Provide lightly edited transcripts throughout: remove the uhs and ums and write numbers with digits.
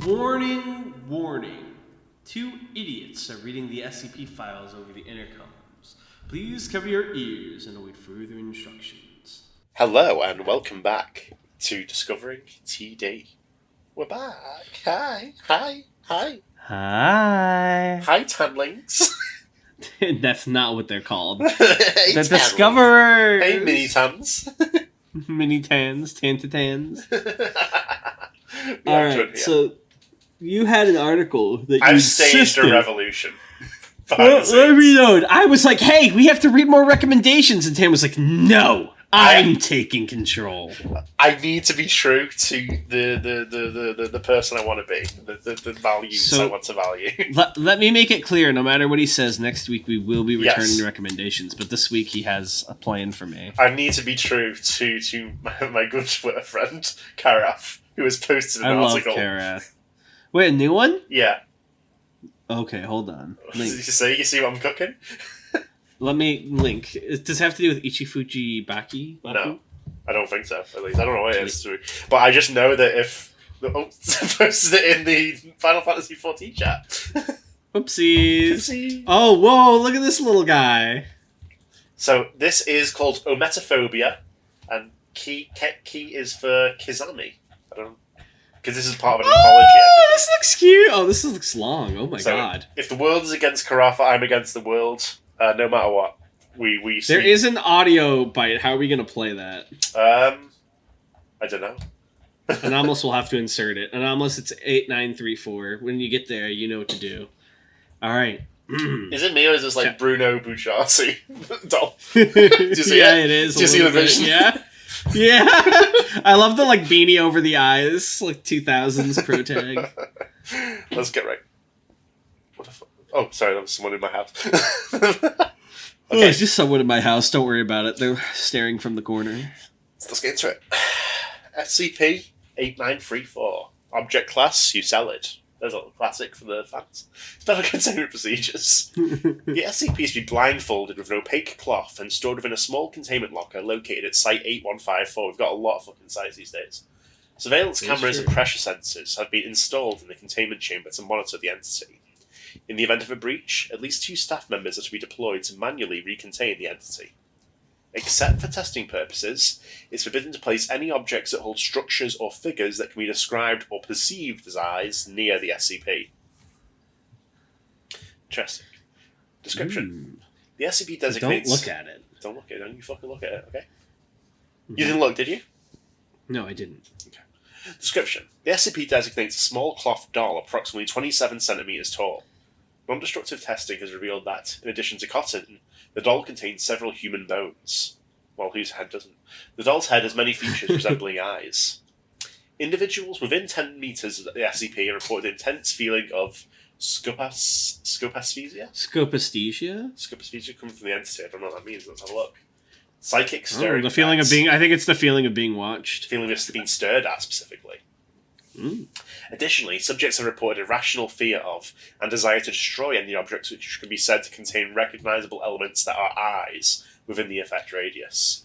Warning, warning. Two idiots are reading the SCP files over the intercoms. Please cover your ears and await further instructions. Hello and welcome back to Discovering TD. We're back. Hi. Hi. Hi, Tanlings. That's not what they're called. Hey, The Discoverers. Hey, mini tans. Mini tans, tantatans. Yeah, Alright, so you had an article that you I've staged insisted. a revolution. Let me know. I was like, hey, we have to read more recommendations. And Tam was like, no, I'm taking control. I need to be true to the person I want to be. The values I want to value. Let me make it clear, no matter what he says, next week we will be returning recommendations. But this week he has a plan for me. I need to be true to my good Twitter friend, Karathh, who has posted an article. I love Karathh. Wait, a new one? Yeah. Okay, hold on. You see what I'm cooking? Let me link. Does it have to do with Ichifuji Baki? No, I don't think so. At least I don't know what it is. But I just know that if posted it in the Final Fantasy XIV chat. Oopsies. Oh, whoa! Look at this little guy. So this is called Ometophobia, and Ki is for Kizami. I don't know. Because this is part of an anthology. Oh, this looks cute. Oh, this looks long. Oh my god. If the world is against Karathh, I'm against the world. No matter what, we see. There is an audio bite. How are we going to play that? I don't know. Anomalous will have to insert it. Anomalous, it's 8934. When you get there, you know what to do. All right. Is it me or is this like Bruno Bucciarati doll? Do you see it is. Do you see the vision? Yeah. Yeah. I love the like beanie over the eyes, like 2000s pro tag. Let's get right. What the fuck? Oh, sorry, that was someone in my house. Okay, it's just someone in my house. Don't worry about it. They're staring from the corner. Let's get into it. SCP-8934. Object class, you sell it. There's a little classic for the fans. Special containment procedures. The SCP is to be blindfolded with an opaque cloth and stored within a small containment locker located at Site 8154. We've got a lot of fucking sites these days. Surveillance cameras and pressure sensors have been installed in the containment chamber to monitor the entity. In the event of a breach, at least 2 staff members are to be deployed to manually recontain the entity. Except for testing purposes, it's forbidden to place any objects that hold structures or figures that can be described or perceived as eyes near the SCP. Interesting. Description. The SCP designates... Don't look at it. Don't look at it. Don't you fucking look at it, okay? You didn't look, did you? No, I didn't. Okay. Description. The SCP designates a small cloth doll approximately 27 centimeters tall. Non-destructive testing has revealed that, in addition to cotton, the doll contains several human bones. Well, whose head doesn't? The doll's head has many features resembling eyes. Individuals within 10 meters of the SCP are reported an intense feeling of scopasthesia? Scopesthesia? Scopesthesia coming from the entity. I don't know what that means. Let's have a look. Psychic stirring. The feeling of being... I think it's the feeling of being watched. Feeling of being stared at, specifically. Additionally, subjects have reported irrational fear of and desire to destroy any objects which can be said to contain recognizable elements that are eyes within the effect radius.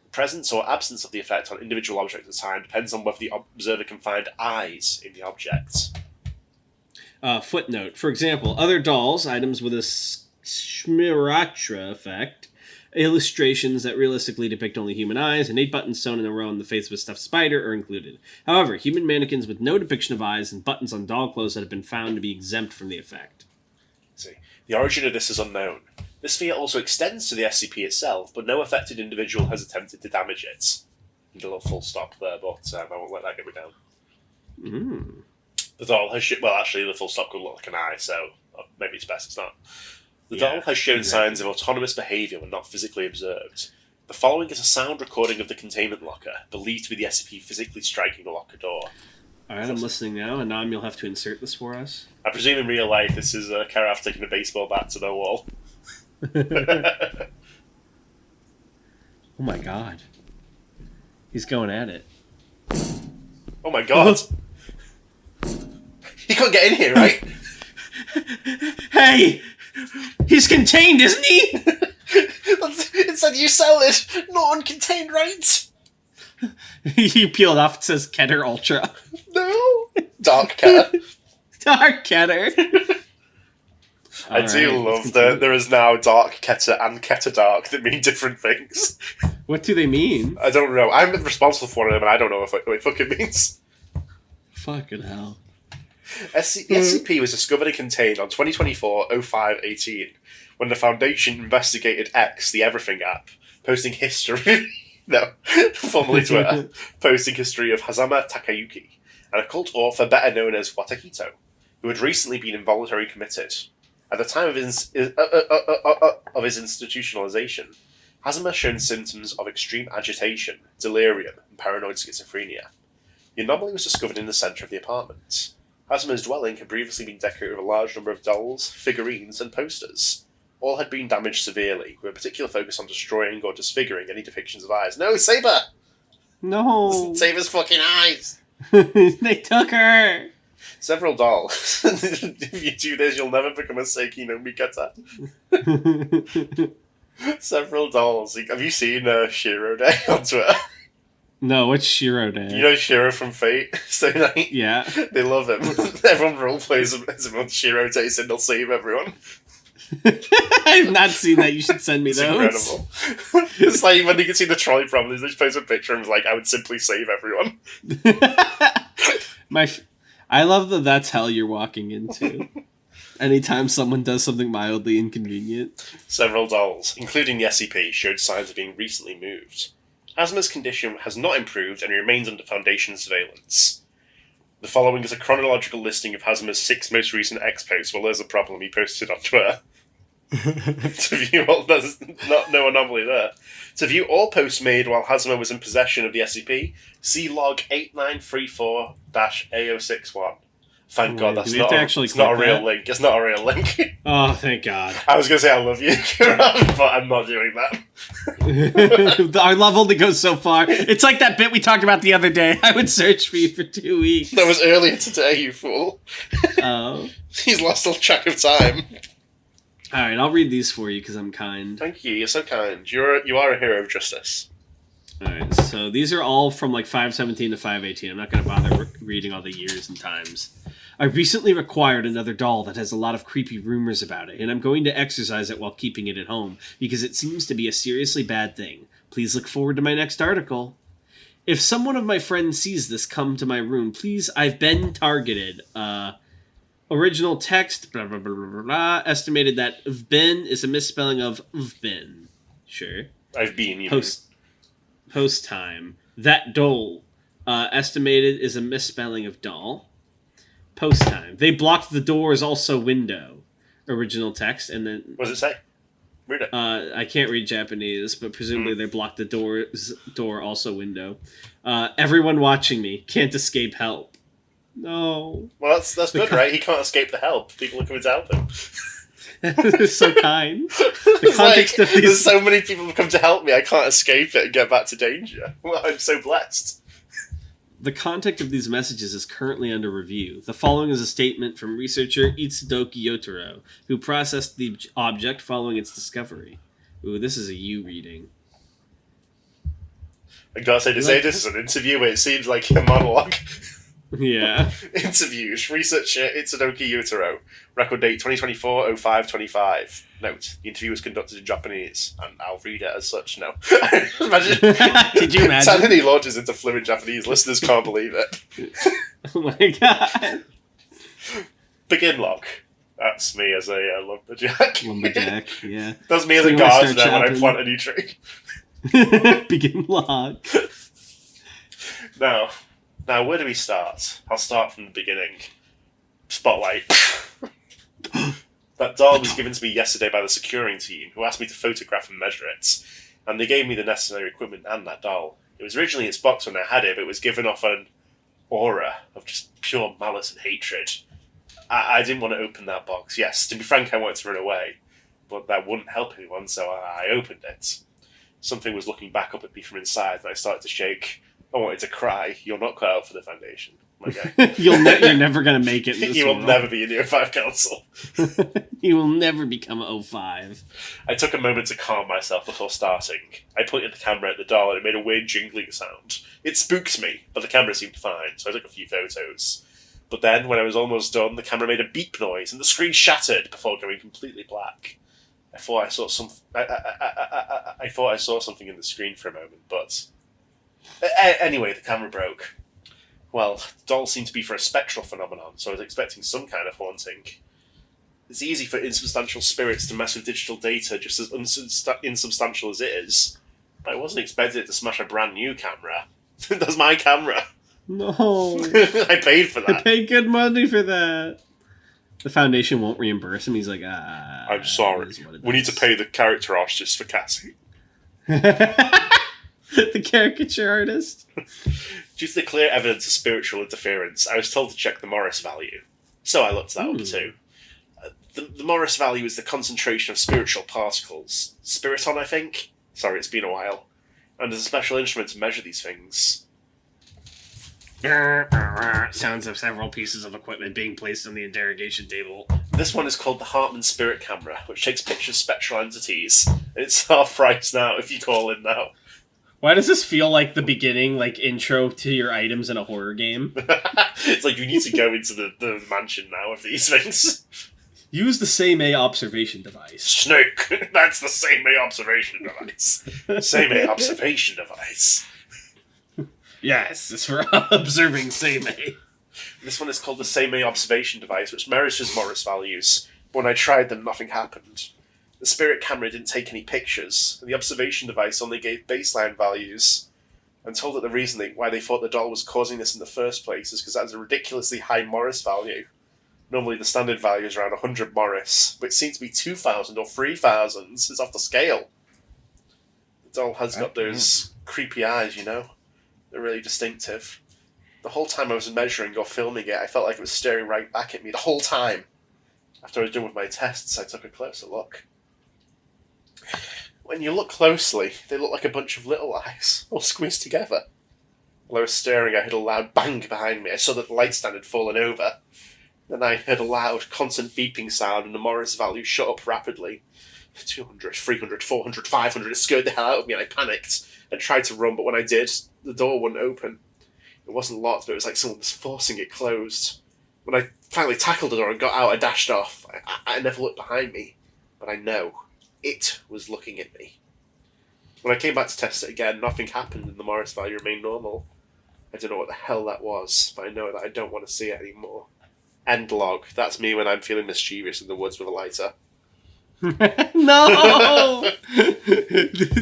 The presence or absence of the effect on individual objects at a time depends on whether the observer can find eyes in the objects. Footnote. For example, other dolls, items with a Schmiratra effect, illustrations that realistically depict only human eyes, and 8 buttons sewn in a row on the face of a stuffed spider are included. However, human mannequins with no depiction of eyes and buttons on doll clothes have been found to be exempt from the effect. The origin of this is unknown. This fear also extends to the SCP itself, but no affected individual has attempted to damage it. And a little full stop there, but I won't let that get me down. The doll has... Well, actually, the full stop could look like an eye, so maybe it's best it's not. The doll has shown signs of autonomous behaviour when not physically observed. The following is a sound recording of the containment locker, believed to be the SCP physically striking the locker door. Alright, I'm listening now, and Nam, you'll have to insert this for us. I presume in real life this is Karathh taking a baseball bat to the wall. Oh my god. He's going at it. Oh my god! He can't get in here, right? Hey! He's contained, isn't he? It said you sell it, not uncontained, right? He peeled off, it says Keter Ultra. No! Dark Ketter. Dark Ketter. I do love that there is now Dark Ketter and Ketter Dark that mean different things. What do they mean? I don't know. I'm responsible for one of them, and I don't know what it fucking means. Fucking hell. SCP was discovered and contained on 2024-05-18 when the Foundation investigated X, the Everything app, posting history... no, formerly Twitter, posting history of Hazama Takayuki, an occult author better known as Watahito, who had recently been involuntarily committed. At the time of his institutionalization, Hazama showed symptoms of extreme agitation, delirium, and paranoid schizophrenia. The anomaly was discovered in the centre of the apartment. Hazama's dwelling had previously been decorated with a large number of dolls, figurines, and posters. All had been damaged severely, with a particular focus on destroying or disfiguring any depictions of eyes. No, Saber! No! Saber's fucking eyes! They took her! Several dolls. If you do this, you'll never become a Seiki no Mikata. Several dolls. Have you seen Shiro Day on Twitter? No, what's Shiro Day? You know Shiro from Fate? So like, yeah. They love him. Everyone roleplays him as him on Shiro Day, and they'll save everyone. I've not seen that. You should send me It's those. incredible. It's like when you can see the trolley problems, they just post a picture and it's like, I would simply save everyone. I love that that's hell you're walking into. Anytime someone does something mildly inconvenient. Several dolls, including the SCP, showed signs of being recently moved. Asma's condition has not improved and remains under Foundation surveillance. The following is a chronological listing of Hazama's 6 most recent X-posts. Well, there's a problem he posted on Twitter. To view all, there's no anomaly there. To view all posts made while Hazama was in possession of the SCP, see log 8934-A061. Thank God that's not a real link. It's not a real link. Oh, thank God. I was going to say I love you, but I'm not doing that. Our love only goes so far. It's like that bit we talked about the other day. I would search for you for 2 weeks. That was earlier today, you fool. Oh. He's lost all track of time. Alright, I'll read these for you because I'm kind. Thank you, you're so kind. You are a hero of justice. Alright, so these are all from like 517 to 518. I'm not going to bother reading all the years and times. I recently acquired another doll that has a lot of creepy rumors about it, and I'm going to exercise it while keeping it at home, because it seems to be a seriously bad thing. Please look forward to my next article. If someone of my friends sees this come to my room, please, I've been targeted. Original text, blah, blah, blah, blah, blah, estimated that "vbin" is a misspelling of "vbin." Sure. I've been, you Post time. That doll, estimated is a misspelling of doll. Post time. They blocked the doors, also window. Original text, and then... What does it say? Read it. I can't read Japanese, but presumably they blocked the door, also window. Everyone watching me. Can't escape help. No. Well, that's good, right? He can't escape the help. People are coming to help him. They're so kind. The context of these... There's so many people who come to help me, I can't escape it and get back to danger. Well, I'm so blessed. The content of these messages is currently under review. The following is a statement from researcher Itsudoki Yotaro, who processed the object following its discovery. Ooh, this is a you reading. I gotta say, this is an interview where it seems like a monologue. Yeah. Interviews. Researcher Itsudoki Yotaro. Record date 2024-05-25. Note, the interview was conducted in Japanese, and I'll read it as such now. Imagine. Did you imagine? Tanini launches into fluent Japanese. Listeners can't believe it. Oh my God. Begin log. That's me as a lumberjack. Lumberjack, yeah. That's me as a gardener when I plant a new tree. Begin log. Now, where do we start? I'll start from the beginning. Spotlight. That doll was given to me yesterday by the securing team, who asked me to photograph and measure it. And they gave me the necessary equipment and that doll. It was originally in its box when I had it, but it was given off an aura of just pure malice and hatred. I didn't want to open that box. Yes, to be frank, I wanted to run away. But that wouldn't help anyone, so I opened it. Something was looking back up at me from inside, and I started to shake. I wanted to cry. You're not cut out for the Foundation. Okay. You're never going to make it in this You will world. never be in the O5 Council. You will never become O5. I took a moment to calm myself before starting. I pointed the camera at the doll and it made a weird jingling sound. It spooked me, but the camera seemed fine, so I took a few photos. But then, when I was almost done, the camera made a beep noise and the screen shattered before going completely black. I thought I saw I thought I saw something in the screen for a moment, but anyway, the camera broke. Well, the doll seemed to be for a spectral phenomenon, so I was expecting some kind of haunting. It's easy for insubstantial spirits to mess with digital data just as insubstantial as it is. But I wasn't expecting it to smash a brand new camera. That's my camera. No. I paid for that. I paid good money for that. The foundation won't reimburse him. He's like, I'm sorry. We need to pay the character artist for Cassie. The caricature artist. Due to the clear evidence of spiritual interference, I was told to check the Morris value. So I looked that up too. The Morris value is the concentration of spiritual particles. Spiriton, I think? Sorry, it's been a while. And there's a special instrument to measure these things. Sounds of several pieces of equipment being placed on the interrogation table. This one is called the Hartmann Spirit Camera, which takes pictures of spectral entities. It's half price now if you call in now. Why does this feel like the beginning, like, intro to your items in a horror game? It's like you need to go into the mansion now of these things. Use the Seimei observation device. Snake! That's the Seimei observation device. Seimei observation device. Yes, it's for observing Seimei. This one is called the Seimei observation device, which mirrors his Morris values. But when I tried them, nothing happened. The spirit camera didn't take any pictures, and the observation device only gave baseline values. I'm told that the reason why they thought the doll was causing this in the first place is because that has a ridiculously high Morris value. Normally the standard value is around 100 Morris, but it seems to be 2,000 or 3,000. It's off the scale. The doll has got those creepy eyes, you know? They're really distinctive. The whole time I was measuring or filming it, I felt like it was staring right back at me the whole time. After I was done with my tests, I took a closer look. When you look closely, they look like a bunch of little eyes, all squeezed together. While I was staring, I heard a loud bang behind me. I saw that the light stand had fallen over. Then I heard a loud, constant beeping sound, and the Morris value shot up rapidly. 200, 300, 400, 500, it scared the hell out of me, and I panicked and tried to run, but when I did, the door wouldn't open. It wasn't locked, but it was like someone was forcing it closed. When I finally tackled the door and got out, I dashed off. I never looked behind me, but I know it was looking at me. When I came back to test it again, nothing happened and the Morris value remained normal. I don't know what the hell that was, but I know that I don't want to see it anymore. End log. That's me when I'm feeling mischievous in the woods with a lighter. No!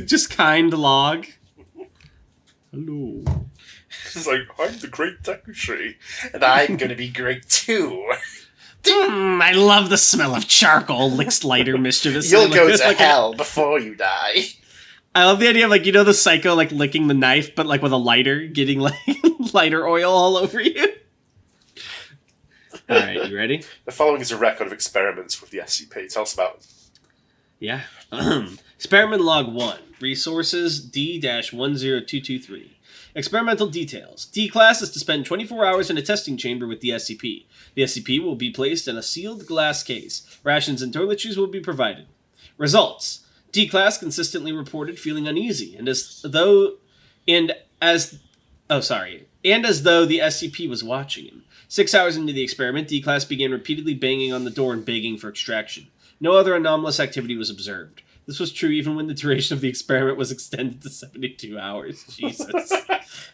Just kind log. Hello. It's like, I'm the great Takushi, and I'm going to be great too. I love the smell of charcoal, licks lighter mischievously. You'll go to hell before you die. I love the idea of, like, you know the psycho, like, licking the knife, but, like, with a lighter, getting, like, lighter oil all over you? Alright, you ready? The following is a record of experiments with the SCP. Tell us about it. Yeah. Experiment Log 1. Resources D-10223. Experimental details. D-Class is to spend 24 hours in a testing chamber with the SCP. The SCP will be placed in a sealed glass case. Rations and toiletries will be provided. Results. D-Class consistently reported feeling uneasy, and as though the SCP was watching him. 6 hours into the experiment, D-Class began repeatedly banging on the door and begging for extraction. No other anomalous activity was observed. This was true even when the duration of the experiment was extended to 72 hours. Jesus.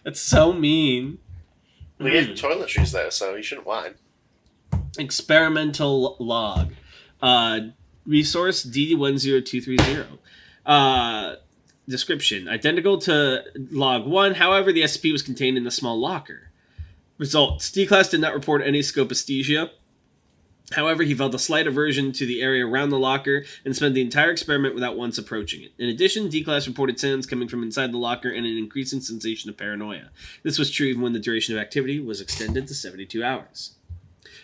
That's so mean. We gave him toiletries there, so he shouldn't whine. Experimental log. Resource D10230. Description. Identical to log 1, however, the SCP was contained in the small locker. Results. D-Class did not report any scopaesthesia. However, he felt a slight aversion to the area around the locker and spent the entire experiment without once approaching it. In addition, D-Class reported sounds coming from inside the locker and an increasing sensation of paranoia. This was true even when the duration of activity was extended to 72 hours.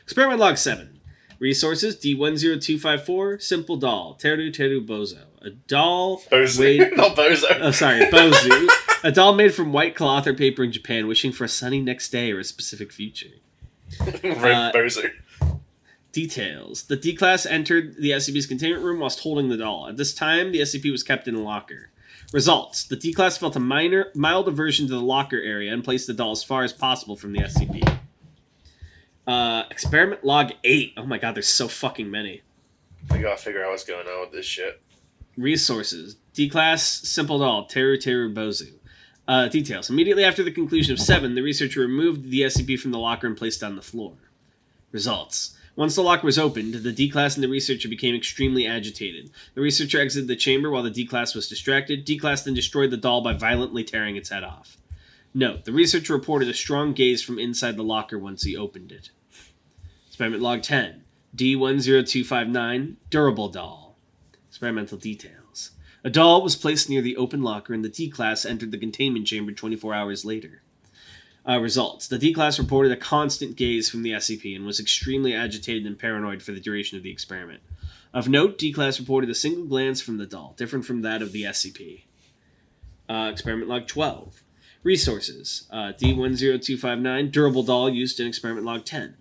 Experiment Log 7. Resources D10254. Simple doll. Teru Teru Bozo. A doll... Bozu. Not Bozo. Oh, sorry. Bozu. A doll made from white cloth or paper in Japan, wishing for a sunny next day or a specific future. Bozu. Details. The D-Class entered the SCP's containment room whilst holding the doll. At this time, the SCP was kept in a locker. Results. The D-Class felt a mild aversion to the locker area and placed the doll as far as possible from the SCP. Experiment log 8. Oh my god, there's so fucking many. I gotta figure out what's going on with this shit. Resources. D-Class, Simple Doll, Teru Bozu. Details. Immediately after the conclusion of 7, the researcher removed the SCP from the locker and placed it on the floor. Results. Once the locker was opened, the D-Class and the researcher became extremely agitated. The researcher exited the chamber while the D-Class was distracted. D-Class then destroyed the doll by violently tearing its head off. Note, the researcher reported a strong gaze from inside the locker once he opened it. Experiment log 10. D10259, Durable Doll. Experimental details. A doll was placed near the open locker and the D-Class entered the containment chamber 24 hours later. Results. The D-Class reported a constant gaze from the SCP and was extremely agitated and paranoid for the duration of the experiment. Of note, D-Class reported a single glance from the doll, different from that of the SCP. Experiment log 12. Resources. D10259, Durable Doll used in Experiment log 10.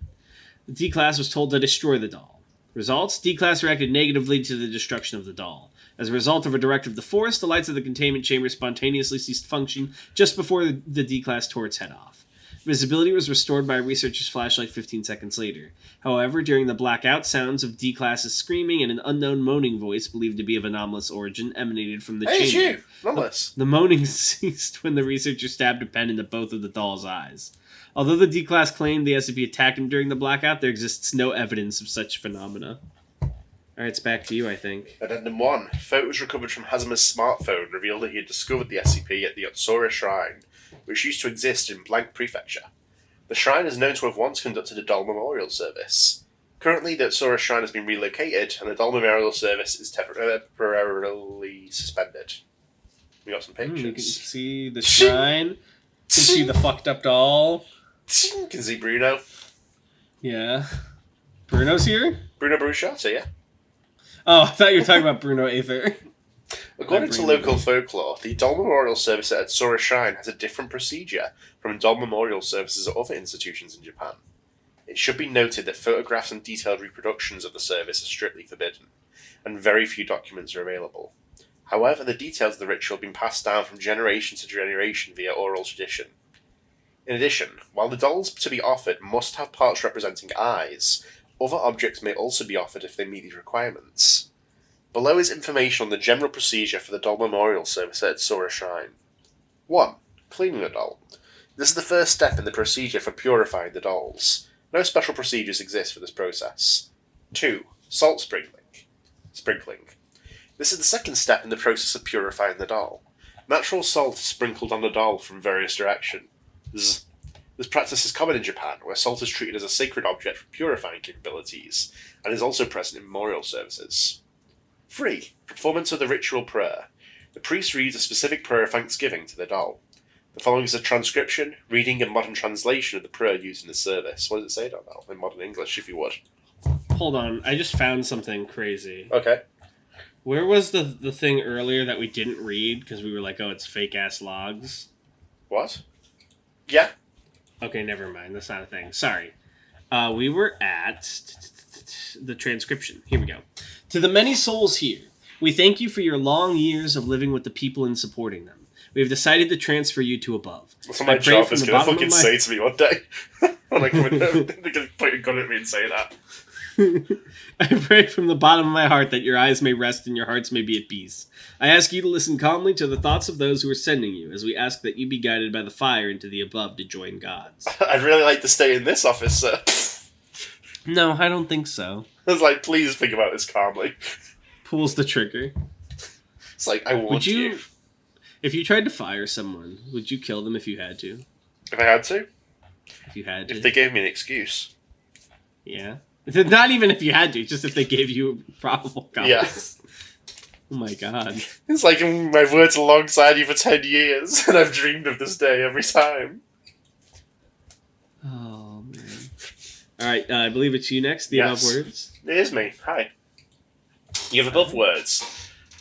The D-Class was told to destroy the doll. Results. D-Class reacted negatively to the destruction of the doll. As a result of a directive of the Force, the lights of the containment chamber spontaneously ceased function just before the D-Class tore its head off. Visibility was restored by a researcher's flashlight 15 seconds later. However, during the blackout, sounds of D-Class's screaming and an unknown moaning voice believed to be of anomalous origin emanated from the chamber. Hey, it's you! Anomalous. The moaning ceased when the researcher stabbed a pen into both of the doll's eyes. Although the D-Class claimed the SCP attacked him during the blackout, there exists no evidence of such phenomena. Alright, it's back to you, I think. Addendum 1. Photos recovered from Hazima's smartphone revealed that he had discovered the SCP at the Otsura Shrine, which used to exist in Blank Prefecture. The shrine is known to have once conducted a doll memorial service. Currently, the Otsura Shrine has been relocated, and the doll memorial service is temporarily suspended. We got some pictures. You can see the shrine. You can see the fucked up doll. You can see Bruno. Yeah. Bruno's here? Bruno Bruschetta, yeah. Oh, I thought you were talking about Bruno Aether. According to local folklore, the doll memorial service at Otsura Shrine has a different procedure from doll memorial services at other institutions in Japan. It should be noted that photographs and detailed reproductions of the service are strictly forbidden, and very few documents are available. However, the details of the ritual have been passed down from generation to generation via oral tradition. In addition, while the dolls to be offered must have parts representing eyes, other objects may also be offered if they meet these requirements. Below is information on the general procedure for the doll memorial service at Otsura Shrine. 1. Cleaning the doll. This is the first step in the procedure for purifying the dolls. No special procedures exist for this process. 2. Salt sprinkling. This is the second step in the process of purifying the doll. Natural salt is sprinkled on the doll from various directions. This practice is common in Japan, where salt is treated as a sacred object for purifying capabilities, and is also present in memorial services. 3. Performance of the ritual prayer. The priest reads a specific prayer of thanksgiving to the doll. The following is a transcription, reading, and modern translation of the prayer used in the service. What does it say about that in modern English, if you would? Hold on, I just found something crazy. Okay. Where was the thing earlier that we didn't read because we were like, oh, it's fake-ass logs? What? Yeah. Okay, never mind. That's not a thing. Sorry. We were at the transcription. Here we go. To the many souls here, we thank you for your long years of living with the people and supporting them. We have decided to transfer you to above. That's what my job is going to fucking say to me one day. When I come in, they're going to point a gun at me and say that. I pray from the bottom of my heart that your eyes may rest and your hearts may be at peace. I ask you to listen calmly to the thoughts of those who are sending you, as we ask that you be guided by the fire into the above to join gods. I'd really like to stay in this office, sir. No, I don't think so. I was like, please think about this calmly. Pulls the trigger. It's like, I want you. If you tried to fire someone, would you kill them if you had to? If I had to? If you had to. If they gave me an excuse. Yeah. Not even if you had to, just if they gave you probable cause. Yeah. Oh my god. It's like I've worked alongside you for 10 years, and I've dreamed of this day every time. Oh, man. Alright, I believe it's you next, the above words. It is me. Hi. You have above words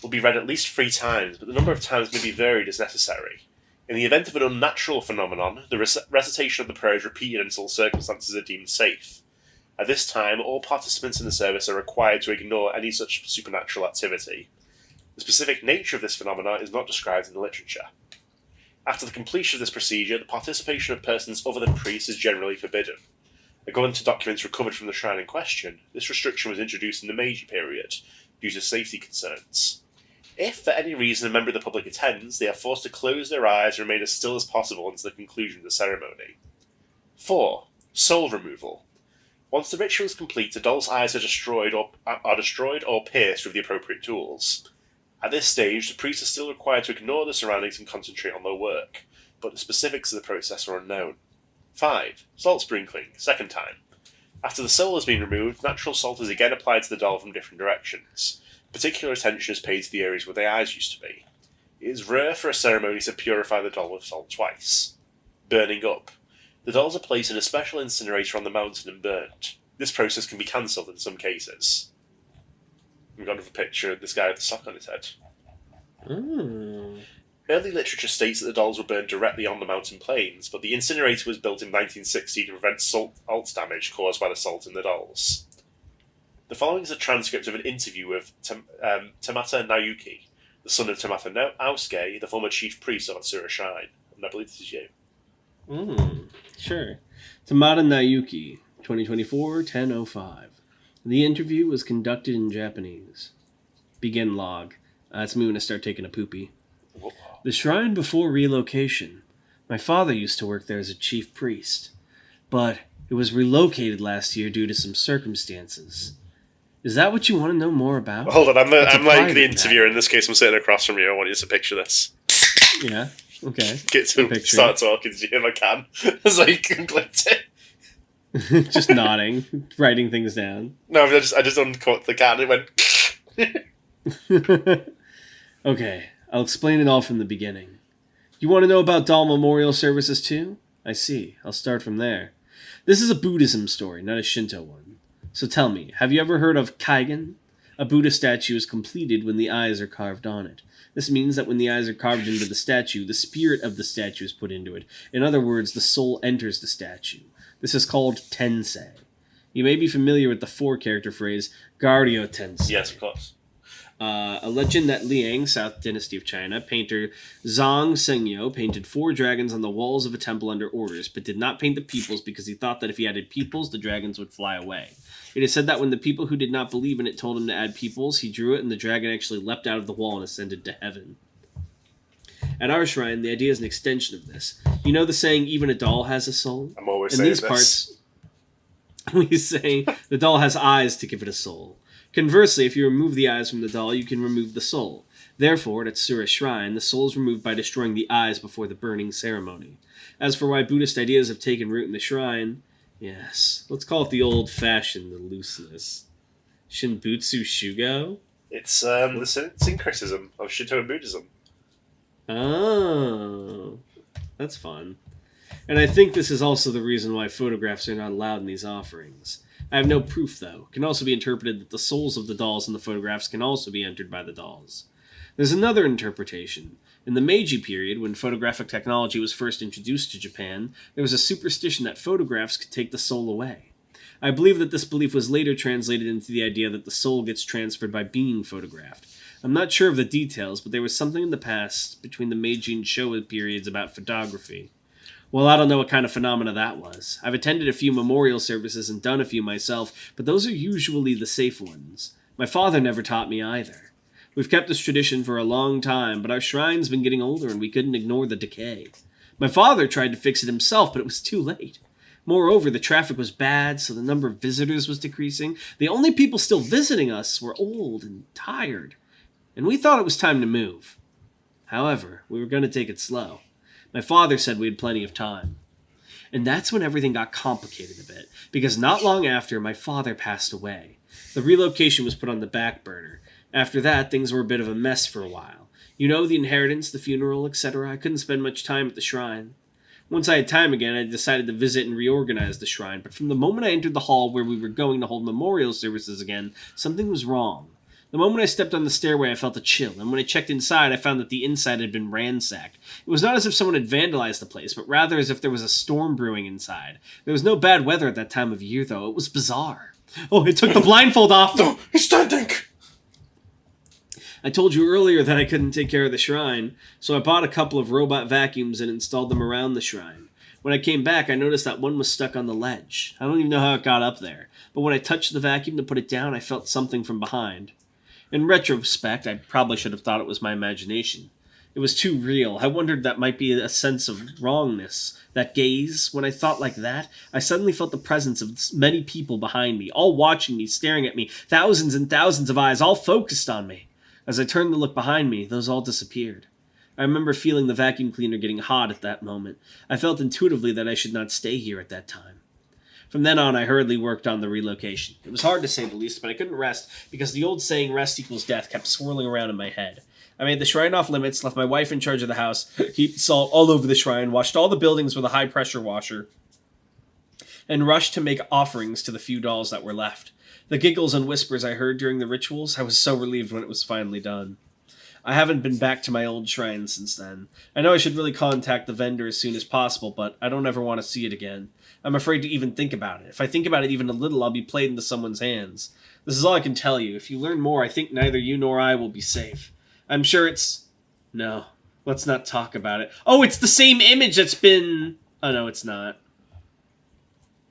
will be read at least 3 times, but the number of times may be varied as necessary. In the event of an unnatural phenomenon, the recitation of the prayer is repeated until circumstances are deemed safe. At this time, all participants in the service are required to ignore any such supernatural activity. The specific nature of this phenomenon is not described in the literature. After the completion of this procedure, the participation of persons other than priests is generally forbidden. According to documents recovered from the shrine in question, this restriction was introduced in the Meiji period due to safety concerns. If, for any reason, a member of the public attends, they are forced to close their eyes and remain as still as possible until the conclusion of the ceremony. 4. Soul removal. Once the ritual is complete, the doll's eyes are destroyed or pierced with the appropriate tools. At this stage, the priest is still required to ignore the surroundings and concentrate on their work, but the specifics of the process are unknown. 5. Salt sprinkling, second time. After the soul has been removed, natural salt is again applied to the doll from different directions. Particular attention is paid to the areas where the eyes used to be. It is rare for a ceremony to purify the doll with salt twice. Burning up. The dolls are placed in a special incinerator on the mountain and burnt. This process can be cancelled in some cases. We've got another picture of this guy with the sock on his head. Mm. Early literature states that the dolls were burned directly on the mountain plains, but the incinerator was built in 1960 to prevent salt damage caused by the salt in the dolls. The following is a transcript of an interview with Tamata Naoki, the son of Tamata Naosuke, the former chief priest of Atsura Shrine. And I believe this is you. Sure. Tamata Naoki, 2024-10-05. The interview was conducted in Japanese. Begin log. That's me when I start taking a poopy. Whoa. The shrine before relocation. My father used to work there as a chief priest, but it was relocated last year due to some circumstances. Is that what you want to know more about? Hold on, I'm like the private interviewer. In this case, I'm sitting across from you. I want you to picture this. Yeah, okay. Get to start talking to you if I can. As I clicked it. Just nodding, writing things down. No, I just uncut the can and it went... Okay, I'll explain it all from the beginning. You want to know about doll memorial services too? I see. I'll start from there. This is a Buddhism story, not a Shinto one. So tell me, have you ever heard of Kaigen? A Buddha statue is completed when the eyes are carved on it. This means that when the eyes are carved into the statue, the spirit of the statue is put into it. In other words, the soul enters the statue. This is called tensei. You may be familiar with the four-character phrase, Garyo tensei. Yes, of course. A legend that Liang, South Dynasty of China, painter Zhang Sengyo painted 4 dragons on the walls of a temple under orders, but did not paint the pupils because he thought that if he added pupils, the dragons would fly away. It is said that when the people who did not believe in it told him to add pupils, he drew it and the dragon actually leapt out of the wall and ascended to heaven. At our shrine, the idea is an extension of this. You know the saying, even a doll has a soul? I'm always In saying these this. parts, we say the doll has eyes to give it a soul. Conversely, if you remove the eyes from the doll, you can remove the soul. Therefore, at Atsura Shrine, the soul is removed by destroying the eyes before the burning ceremony. As for why Buddhist ideas have taken root in the shrine, yes, let's call it the old-fashioned looseness. Shinbutsu Shugo? It's the syncretism of Shinto and Buddhism. Oh, that's fun. And I think this is also the reason why photographs are not allowed in these offerings. I have no proof, though. It can also be interpreted that the souls of the dolls in the photographs can also be entered by the dolls. There's another interpretation. In the Meiji period, when photographic technology was first introduced to Japan, there was a superstition that photographs could take the soul away. I believe that this belief was later translated into the idea that the soul gets transferred by being photographed. I'm not sure of the details, but there was something in the past, between the Meiji and Showa periods, about photography. Well, I don't know what kind of phenomena that was. I've attended a few memorial services and done a few myself, but those are usually the safe ones. My father never taught me either. We've kept this tradition for a long time, but our shrine's been getting older and we couldn't ignore the decay. My father tried to fix it himself, but it was too late. Moreover, the traffic was bad, so the number of visitors was decreasing. The only people still visiting us were old and tired, and we thought it was time to move. However, we were going to take it slow. My father said we had plenty of time. And that's when everything got complicated a bit, because not long after, my father passed away. The relocation was put on the back burner. After that, things were a bit of a mess for a while. You know, the inheritance, the funeral, etc. I couldn't spend much time at the shrine. Once I had time again, I decided to visit and reorganize the shrine, but from the moment I entered the hall where we were going to hold memorial services again, something was wrong. The moment I stepped on the stairway, I felt a chill, and when I checked inside, I found that the inside had been ransacked. It was not as if someone had vandalized the place, but rather as if there was a storm brewing inside. There was no bad weather at that time of year, though. It was bizarre. Oh, it took the blindfold off! No, he's standing! I told you earlier that I couldn't take care of the shrine, so I bought a couple of robot vacuums and installed them around the shrine. When I came back, I noticed that one was stuck on the ledge. I don't even know how it got up there, but when I touched the vacuum to put it down, I felt something from behind. In retrospect, I probably should have thought it was my imagination. It was too real. I wondered that might be a sense of wrongness. That gaze, when I thought like that, I suddenly felt the presence of many people behind me, all watching me, staring at me, thousands and thousands of eyes, all focused on me. As I turned to look behind me, those all disappeared. I remember feeling the vacuum cleaner getting hot at that moment. I felt intuitively that I should not stay here at that time. From then on, I hurriedly worked on the relocation. It was hard to say the least, but I couldn't rest because the old saying rest equals death kept swirling around in my head. I made the shrine off limits, left my wife in charge of the house, heaped salt all over the shrine, washed all the buildings with a high-pressure washer, and rushed to make offerings to the few dolls that were left. The giggles and whispers I heard during the rituals, I was so relieved when it was finally done. I haven't been back to my old shrine since then. I know I should really contact the vendor as soon as possible, but I don't ever want to see it again. I'm afraid to even think about it. If I think about it even a little, I'll be played into someone's hands. This is all I can tell you. If you learn more, I think neither you nor I will be safe. I'm sure it's... No, let's not talk about it. Oh, it's the same image that's been... Oh, no, it's not.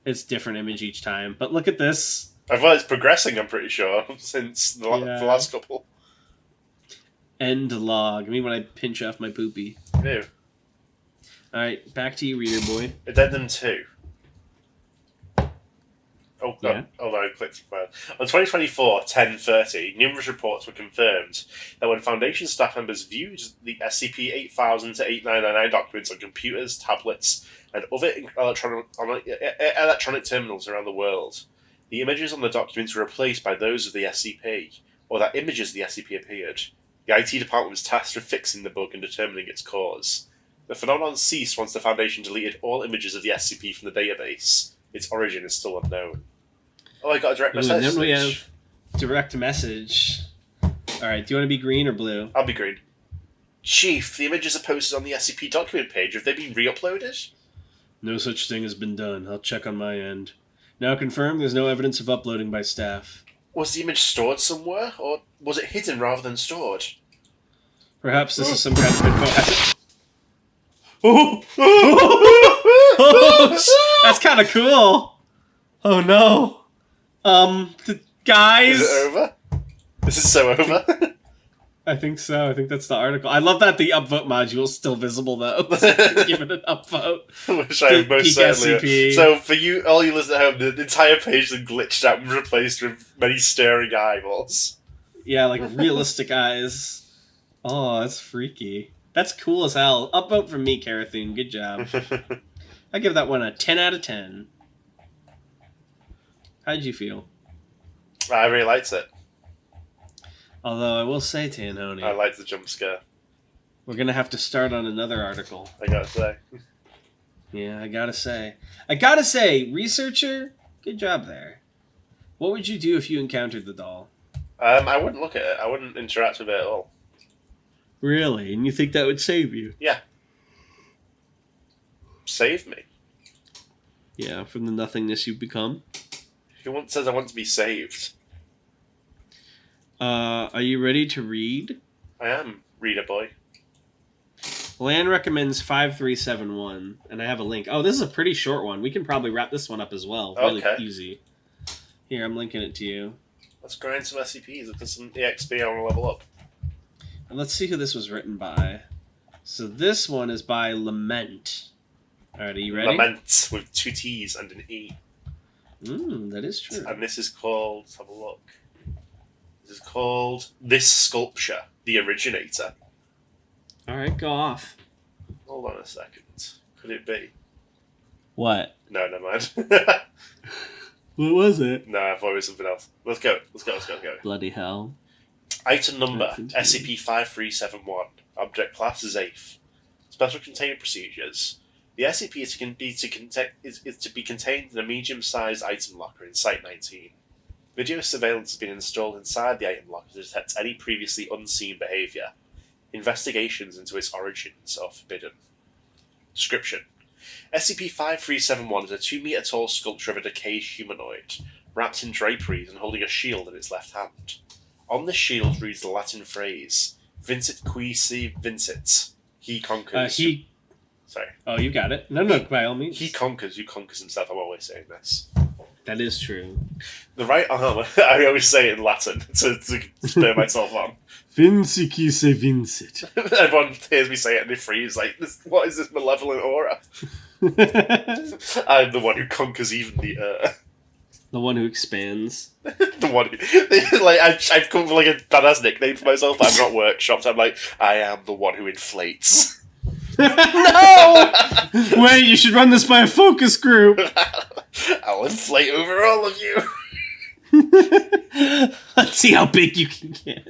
It's a different image each time. But look at this. I thought it's progressing, I'm pretty sure, since the last couple. End log. I mean, when I pinch off my poopy. Ew. Alright, back to you, reader boy. Addendum 2. Oh, God. Yeah. Oh, no, I clicked. On 2024-10-30, numerous reports were confirmed that when Foundation staff members viewed the SCP-8000 to 8999 documents on computers, tablets, and other electronic terminals around the world, the images on the documents were replaced by those of the SCP, or that images of the SCP appeared. The IT department was tasked with fixing the bug and determining its cause. The phenomenon ceased once the Foundation deleted all images of the SCP from the database. Its origin is still unknown. Oh, I got a direct message. Then we have direct message. Alright, do you want to be green or blue? I'll be green. Chief, the images are posted on the SCP document page. Have they been re-uploaded? No such thing has been done. I'll check on my end. Now confirmed, there's no evidence of uploading by staff. Was the image stored somewhere, or was it hidden rather than stored? Perhaps this is some kind of info. That's kind of cool. Oh no. Guys. Is it over? This is so over. I think so. I think that's the article. I love that the upvote module is still visible though. Give it an upvote. Which I most certainly. So for you, all you listeners at home, the entire page is glitched out and replaced with many staring eyeballs. Yeah, like realistic eyes. Oh, that's freaky. That's cool as hell. Upvote from me, Karathth. Good job. I give that one a 10 out of 10. How'd you feel? I really liked it. Although I will say, Tanhoney, I liked the jump scare. We're going to have to start on another article. I gotta say. Yeah, I gotta say, researcher, good job there. What would you do if you encountered the doll? I wouldn't look at it. I wouldn't interact with it at all. Really? And you think that would save you? Yeah. Save me. Yeah, from the nothingness you've become. Who says I want to be saved? Are you ready to read? I am, reader boy. Lan recommends 5371, and I have a link. Oh, this is a pretty short one. We can probably wrap this one up as well. Really easy. Here, I'm linking it to you. Let's grind some SCPs. If there's some EXP, I want to level up. And let's see who this was written by. So this one is by Lament. Alright, are you ready? Lament, with 2 T's and an E. That is true. And this is called, let's have a look. This is called This Sculpture, the Originator. Alright, go off. Hold on a second. Could it be? What? No, never mind. What was it? No, I thought it was something else. Let's go. Bloody hell. Item number, SCP-5371. Object class is AIF. Special containment procedures. The SCP is to be contained in a medium-sized item locker in Site-19. Video surveillance has been installed inside the item locker to detect any previously unseen behaviour. Investigations into its origins are forbidden. Description. SCP-5371 is a 2-meter tall sculpture of a decayed humanoid, wrapped in draperies and holding a shield in its left hand. On the shield reads the Latin phrase, Vincit qui si vincit. He conquers... Sorry. Oh, you got it. No, by all means. He conquers, you conquers himself. I'm always saying this. That is true. The right arm, I always say it in Latin to spur myself on. Vinci qui se vincit. Everyone hears me say it and they freeze, like, what is this malevolent aura? I'm the one who conquers even the earth. The one who expands. The one who, like, I've come up with like a badass nickname for myself. I'm not workshopped. I'm like, I am the one who inflates. No! Wait, you should run this by a focus group. I'll inflate over all of you. Let's see how big you can get.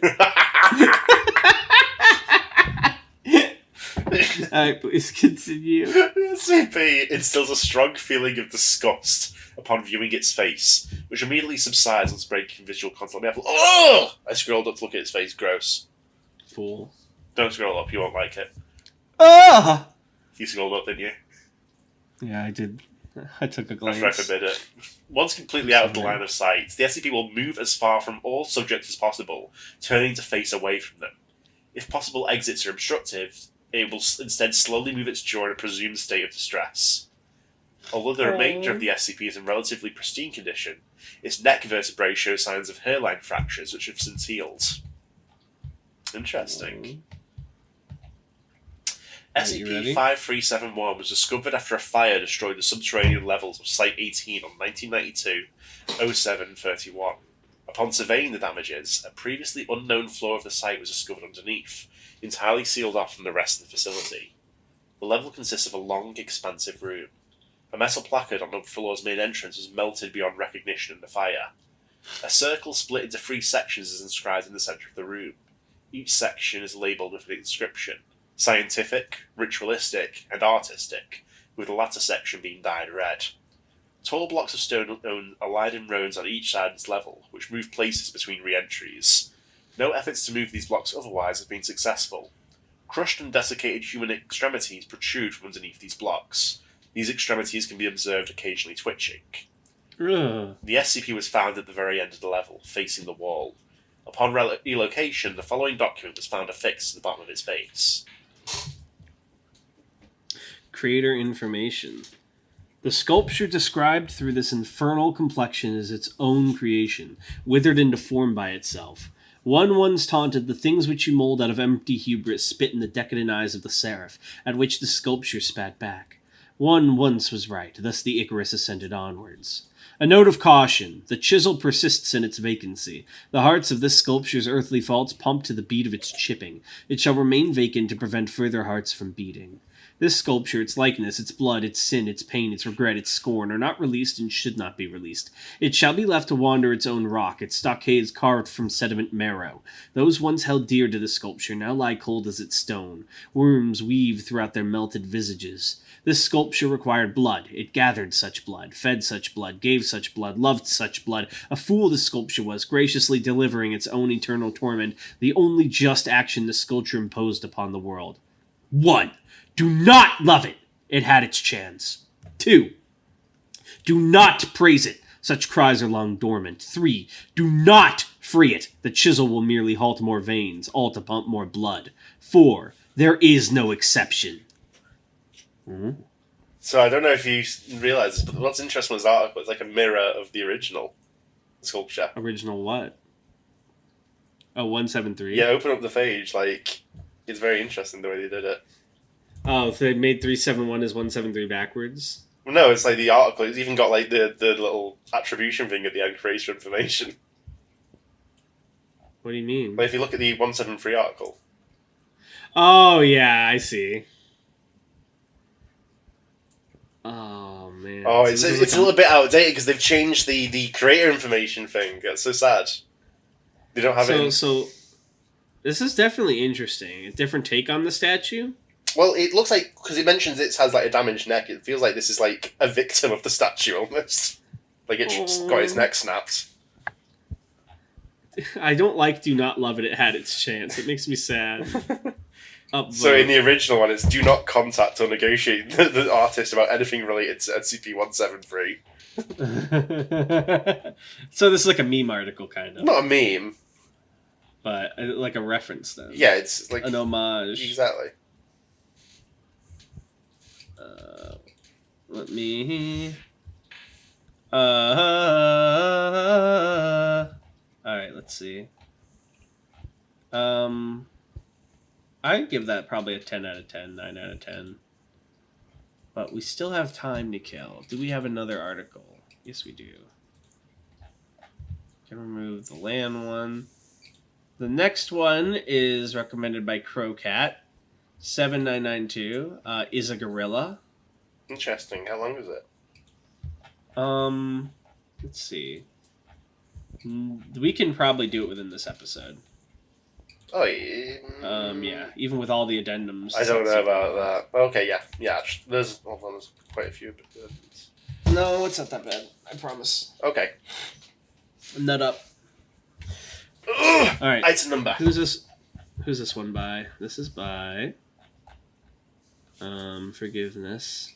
Alright, please continue. SCP instills a strong feeling of disgust upon viewing its face, which immediately subsides on breaking visual contact. Oh! I scrolled up to look at its face. Gross. Fool. Don't scroll up. You won't like it. Ah! You scrolled up, didn't you? Yeah, I did. I took a glance. That's right, forbid it. Once completely out of the line of sight, the SCP will move as far from all subjects as possible, turning to face away from them. If possible exits are obstructive, it will instead slowly move its jaw in a presumed state of distress. Although the remainder of the SCP is in relatively pristine condition, its neck vertebrae show signs of hairline fractures which have since healed. Interesting. SCP-5371 was discovered after a fire destroyed the subterranean levels of Site-18 on 1992-07-31. Upon surveying the damages, a previously unknown floor of the site was discovered underneath, entirely sealed off from the rest of the facility. The level consists of a long, expansive room. A metal placard on the floor's main entrance was melted beyond recognition in the fire. A circle split into 3 sections is inscribed in the centre of the room. Each section is labelled with an inscription: scientific, ritualistic, and artistic, with the latter section being dyed red. Tall blocks of stone are lined in rows on each side of this level, which move places between re-entries. No efforts to move these blocks otherwise have been successful. Crushed and desiccated human extremities protrude from underneath these blocks. These extremities can be observed occasionally twitching. Ugh. The SCP was found at the very end of the level, facing the wall. Upon relocation, the following document was found affixed to the bottom of its base. Creator information. The sculpture described through this infernal complexion is its own creation, withered and deformed by itself. One once taunted, the things which you mold out of empty hubris spit in the decadent eyes of the seraph, at which the sculpture spat back. One once was right, thus the Icarus ascended onwards. A note of caution. The chisel persists in its vacancy. The hearts of this sculpture's earthly faults pump to the beat of its chipping. It shall remain vacant to prevent further hearts from beating. This sculpture, its likeness, its blood, its sin, its pain, its regret, its scorn, are not released and should not be released. It shall be left to wander its own rock, its stockades carved from sediment marrow. Those once held dear to the sculpture now lie cold as its stone. Worms weave throughout their melted visages. This sculpture required blood. It gathered such blood, fed such blood, gave such blood, loved such blood. A fool the sculpture was, graciously delivering its own eternal torment, the only just action the sculpture imposed upon the world. 1. Do not love it. It had its chance. 2. Do not praise it. Such cries are long dormant. 3. Do not free it. The chisel will merely halt more veins, all to pump more blood. 4. There is no exception. Mm-hmm. So I don't know if you realise this, but what's interesting with this article is like a mirror of the original sculpture. Original what? Oh, 173? Yeah, open up the page. Like, it's very interesting the way they did it. Oh, so they made 371 as 173 backwards? Well, no, it's like the article. It's even got like the little attribution thing at the end, creator information. What do you mean? Like if you look at the 173 article. Oh, yeah, I see. Oh, man. Oh, it's a little bit outdated because they've changed the creator information thing. That's so sad. They don't have it. So, this is definitely interesting. A different take on the statue? Well, it looks like, because it mentions it has like a damaged neck, it feels like this is like a victim of the statue almost. Like it's got its neck snapped. I don't like Do Not Love It, It Had Its Chance. It makes me sad. So in the original one, it's do not contact or negotiate the artist about anything related to SCP-173. So this is like a meme article, kind of. Not a meme. But like a reference, then. Yeah, it's like... an homage. Exactly. Let me... Alright, let's see. I'd give that probably a 10 out of 10, 9 out of 10. But we still have time to kill. Do we have another article? Yes, we do. Can remove the land one. The next one is recommended by Crowcat. 7992 is a gorilla. Interesting. How long is it? Let's see. We can probably do it within this episode. Oh, yeah. Yeah, even with all the addendums. I don't know about that. Okay, yeah. There's quite a few. But, no, it's not that bad. I promise. Okay. Nut up. Ugh! All right. Item number. Who's this one by? This is by... Forgiveness.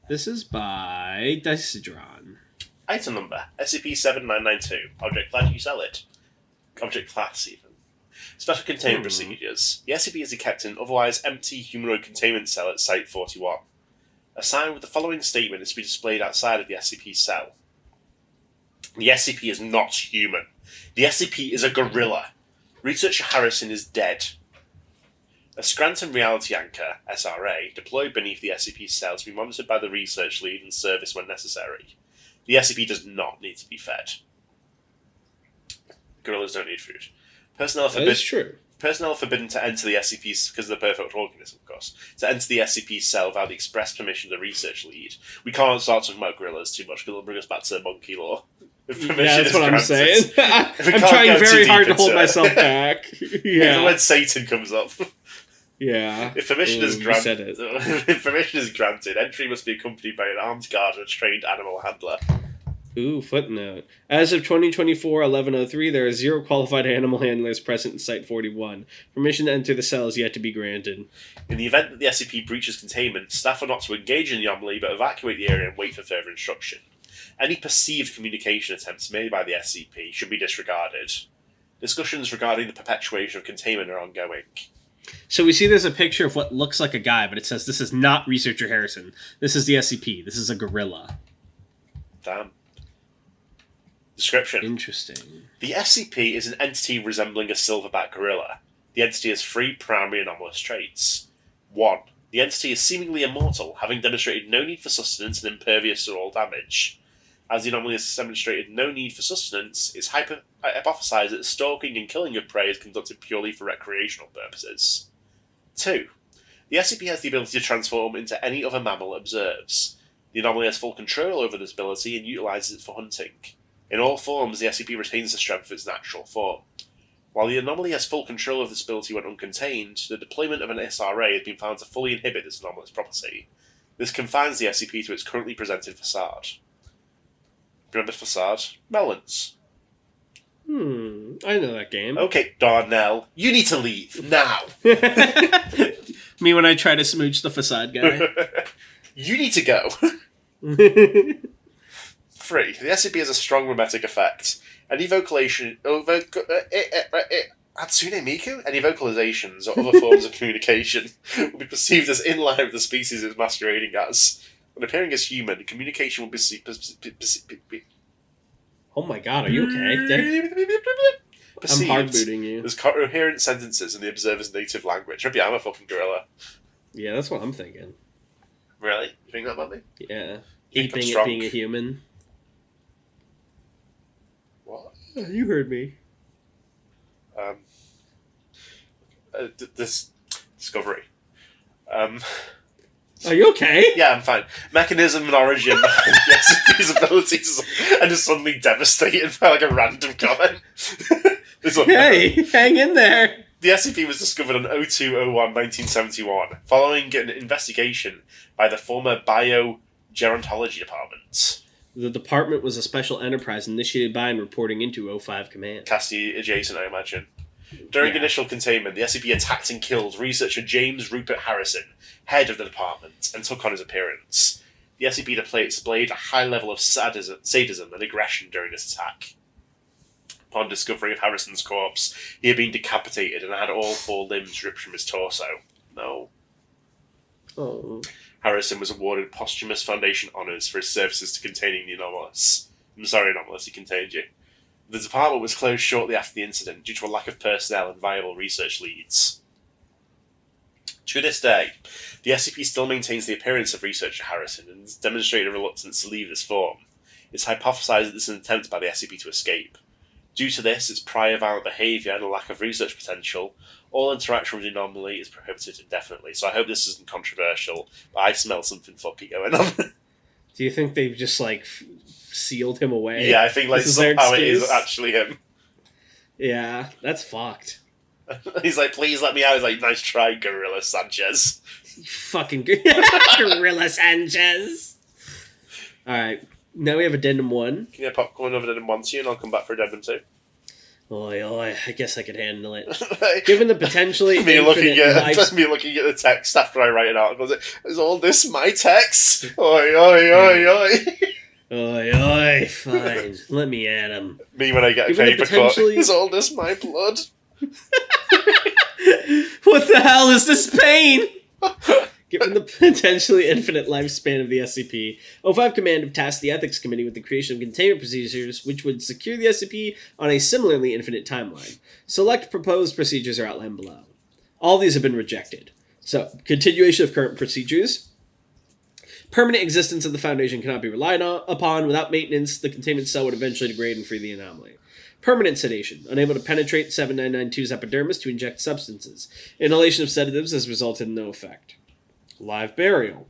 This is by Dicidron. Item number. SCP-7992. Object class, you sell it. Object class, even. Special containment procedures. The SCP is kept in an otherwise empty humanoid containment cell at Site 41. A sign with the following statement is to be displayed outside of the SCP cell. The SCP is not human. The SCP is a gorilla. Researcher Harrison is dead. A Scranton Reality Anchor, SRA, deployed beneath the SCP cell to be monitored by the research lead and service when necessary. The SCP does not need to be fed. Gorillas don't need food. Personnel forbidden to enter the SCP because of the perfect organism, of course. To enter the SCP cell without the express permission of the research lead. We can't start talking about gorillas too much because it'll bring us back to monkey law. Yeah, that's what I'm saying. I'm trying very hard to hold myself back. Yeah. The word Satan comes up. Yeah. If permission is granted, entry must be accompanied by an armed guard or a trained animal handler. Ooh, footnote. As of 2024-1103, there are 0 qualified animal handlers present in Site 41. Permission to enter the cell is yet to be granted. In the event that the SCP breaches containment, staff are not to engage in the anomaly but evacuate the area and wait for further instruction. Any perceived communication attempts made by the SCP should be disregarded. Discussions regarding the perpetuation of containment are ongoing. So we see there's a picture of what looks like a guy, but it says this is not Researcher Harrison. This is the SCP. This is a gorilla. Damn. Description. Interesting. The SCP is an entity resembling a silverback gorilla. The entity has 3 primary anomalous traits. 1. The entity is seemingly immortal, having demonstrated no need for sustenance and impervious to all damage. As the anomaly has demonstrated no need for sustenance, it's hypothesized that stalking and killing of prey is conducted purely for recreational purposes. 2. The SCP has the ability to transform into any other mammal it observes. The anomaly has full control over this ability and utilizes it for hunting. In all forms, the SCP retains the strength of its natural form. While the anomaly has full control of this ability when uncontained, the deployment of an SRA has been found to fully inhibit this anomalous property. This confines the SCP to its currently presented facade. Remember facade? Melons. I know that game. Okay, Darnell, you need to leave, now! Me when I try to smooch the facade guy. You need to go. 3. The SCP has a strong mimetic effect. Any vocalizations or other forms of communication will be perceived as in line with the species it's masquerading as. When appearing as human, communication will be Oh my god, are you okay? I'm hard booting you. There's coherent sentences in the observer's native language. Maybe I'm a fucking gorilla. Yeah, that's what I'm thinking. Really? You think that about me? Yeah. You think Aping it being a human. What? You heard me. This discovery. Are you okay? Yeah, I'm fine. Mechanism and origin. Yes, his abilities and just suddenly devastated by like a random comment. Hey, hang in there. The SCP was discovered on 02/01/1971, following an investigation by the former Biogerontology Department. The department was a special enterprise initiated by and reporting into O5 Command. Cassie adjacent, I imagine. During initial containment, the SCP attacked and killed researcher James Rupert Harrison, head of the department, and took on his appearance. The SCP displayed a high level of sadism and aggression during this attack. Upon discovery of Harrison's corpse, he had been decapitated and had all 4 limbs ripped from his torso. No. Oh. Harrison was awarded posthumous Foundation honours for his services to containing the Anomalous. I'm sorry, Anomalous, he contained you. The department was closed shortly after the incident due to a lack of personnel and viable research leads. To this day, the SCP still maintains the appearance of researcher Harrison and has demonstrated a reluctance to leave this form. It's hypothesized that this is an attempt by the SCP to escape. Due to this, its prior violent behaviour and a lack of research potential, all interaction with the anomaly is prohibited indefinitely. So I hope this isn't controversial, but I smell something fucky going on. Do you think they've just, like, sealed him away? Yeah, I think, like, somehow it is actually him. Yeah, that's fucked. He's like, please let me out. He's like, nice try, Gorilla Sanchez. You fucking Gorilla Sanchez. Alright, now we have Addendum 1. Can you get popcorn over Addendum 1 to you and I'll come back for Addendum 2? Oi, I guess I could handle it. Given the potentially me looking at the text after I write it out, is all this my text? Oi, oi, oi, oi. Oi, oi, fine. Let me at him. Me when I get a paper cut. Is all this my blood? What the hell is this pain? Given the potentially infinite lifespan of the SCP, O5 Command have tasked the Ethics Committee with the creation of containment procedures which would secure the SCP on a similarly infinite timeline. Select proposed procedures are outlined below. All these have been rejected. So, continuation of current procedures. Permanent existence of the Foundation cannot be relied upon. Without maintenance, the containment cell would eventually degrade and free the anomaly. Permanent sedation. Unable to penetrate 7992's epidermis to inject substances. Inhalation of sedatives has resulted in no effect. Live burial.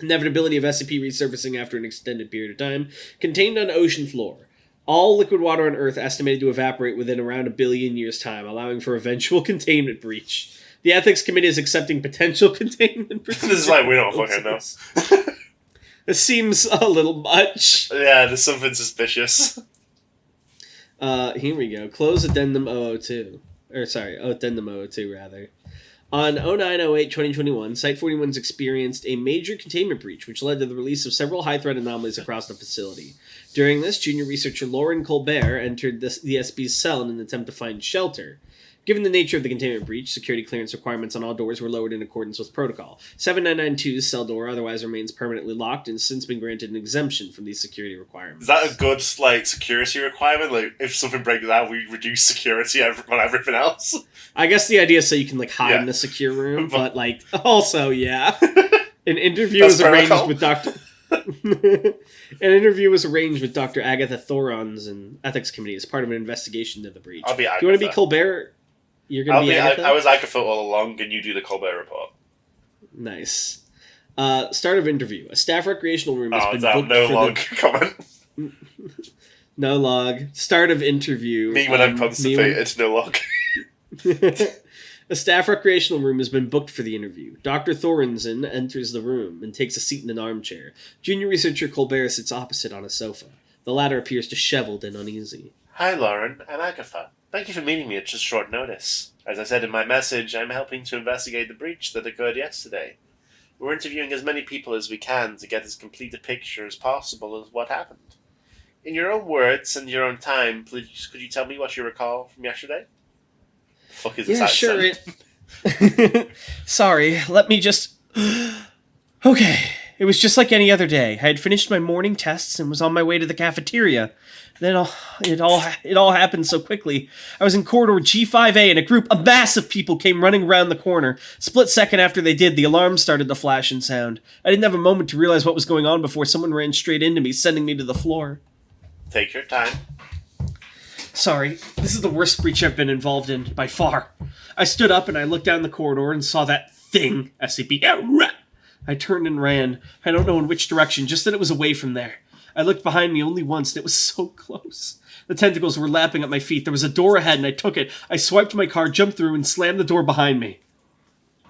Inevitability of SCP resurfacing after an extended period of time. Contained on ocean floor. All liquid water on Earth estimated to evaporate within around 1 billion years' time, allowing for eventual containment breach. The Ethics Committee is accepting potential containment breach. This is like, we don't fucking know. This seems a little much. Yeah, there's something suspicious. Here we go. Close Addendum 002. Addendum 002, rather. On 09/08/2021, Site-41's experienced a major containment breach, which led to the release of several high-threat anomalies across the facility. During this, junior researcher Lauren Colbert entered the SB's cell in an attempt to find shelter. Given the nature of the containment breach, security clearance requirements on all doors were lowered in accordance with protocol. 7992's cell door otherwise remains permanently locked and has since been granted an exemption from these security requirements. Is that a good, security requirement? Like, if something breaks out, we reduce security on everything else? I guess the idea is so you can, hide in a secure room, but, also, yeah. An interview was arranged with Dr. An interview was arranged with Dr. Agatha Thorons and Ethics Committee as part of an investigation into the breach. I'll be Agatha. Do you want to be Colbert? You're going to be Agatha? I was Agatha all along, and you do the Colbert report. Nice. Start of interview. A staff recreational room has been booked no log comment. No log. Start of interview. Me when I'm constipated, no log. A staff recreational room has been booked for the interview. Dr. Thorensen enters the room and takes a seat in an armchair. Junior researcher Colbert sits opposite on a sofa. The latter appears disheveled and uneasy. Hi, Lauren. I'm Agatha. Thank you for meeting me at just short notice. As I said in my message, I'm helping to investigate the breach that occurred yesterday. We're interviewing as many people as we can to get as complete a picture as possible of what happened. In your own words and your own time, please, could you tell me what you recall from yesterday? The fuck is this accent? Sure. Sorry, let me just... Okay, it was just like any other day. I had finished my morning tests and was on my way to the cafeteria. Then it all happened so quickly. I was in corridor G5A and a mass of people came running around the corner. Split second after they did, the alarm started to flash and sound. I didn't have a moment to realize what was going on before someone ran straight into me, sending me to the floor. Take your time. Sorry, this is the worst breach I've been involved in, by far. I stood up and I looked down the corridor and saw that thing, SCP. I turned and ran. I don't know in which direction, just that it was away from there. I looked behind me only once, and it was so close. The tentacles were lapping at my feet. There was a door ahead, and I took it. I swiped my car, jumped through, and slammed the door behind me.